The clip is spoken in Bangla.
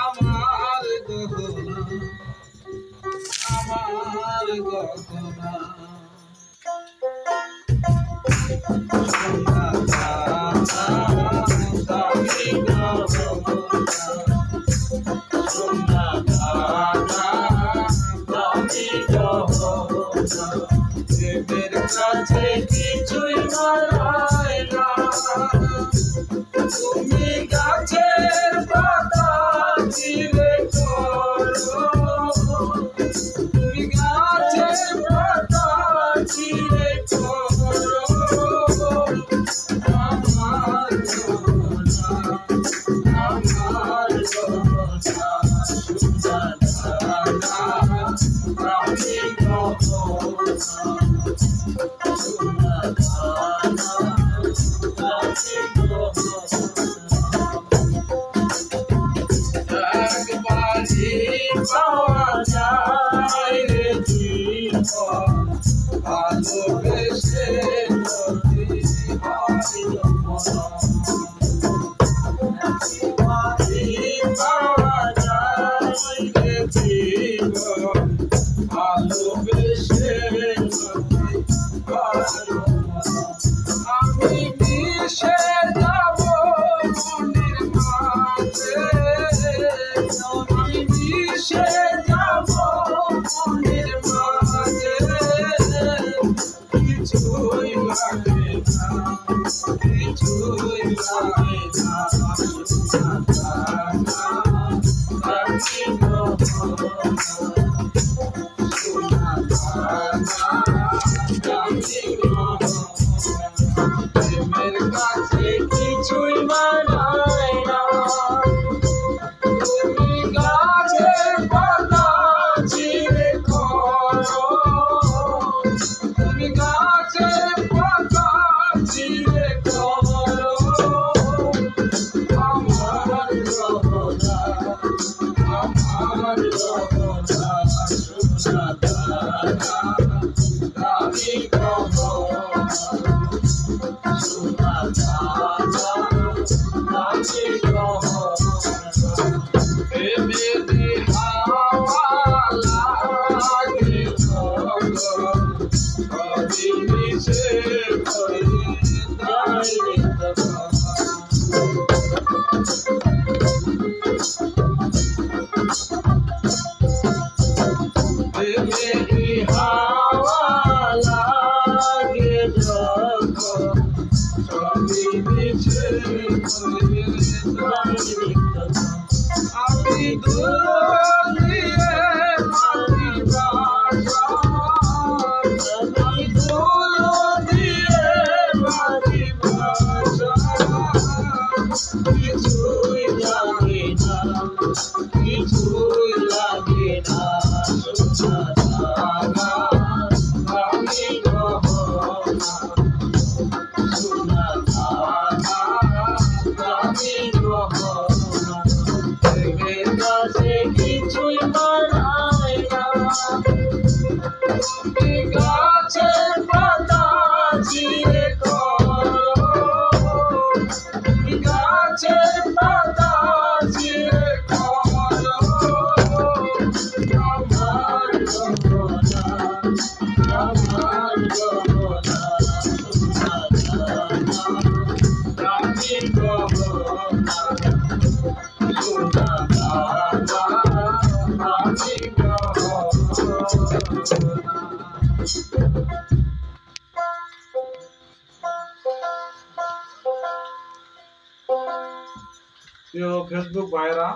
আমার গহনা, আমার গহনা, সোনা দানা দামি গহনা, সোনা দানা দামি গহনা, প্রেমের কাছে কিছুই মানায় না। তুমি গাছের পাতা চিরে করো, তুমি গাছের পাতা চিরে করো, আমার গহনা, আমার গহনা, সোনা দানা দামি গহনা, সোনা দানা দামি গহনা। একবারই পাওয়া যায় রে জীবন, ভালোবেসে যদি হয় মরণ। একবারই পাওয়া যায় রে জীবন, ভালোবেসে যদি হয় মরণ। আমি মিশে যাব মনের মাঝে, আমি মিশে যাব মনের মাঝে, কিছুই লাগে না, কিছুই লাগে না, সোনা দানা দামি গহনা, সোনা দানা দামি গহনা, প্রেমের কাছে কিছুই মানায় না। তুমি গাছের পাতা চিরে করো, তুমি গাছের পাতা চিরে করো, আমার গহনা, আমার গহনা, সোনা দানা দামি গহনা, সোনা দানা দামি গহনা। প্রেমের হাওয়া লাগে যখন, কবি মিশে হয়ে যায় তখন। প্রেমের হাওয়া লাগে যখন, কবি মিশে হয়ে যায় তখন। আমি দুলিয়ে মাটি বাসাই, আমি দুলিয়ে মাটি বাসাই, কিছুই লাগে না, কিছুই লাগে না, সোনা দানা দামি গহনা, সোনা দানা দামি গহনা, প্রেমের কাছে কিছুই মানায় না। তুমি গাছের পাতা চিরে করো, তুমি গাছের পাতা চিরে করো, আমার গহনা, আমার গহনা, সোনা দানা দামি গহনা, সোনা দানা দামি গহনা। প্রিয় ফেসবুক ভাইরা,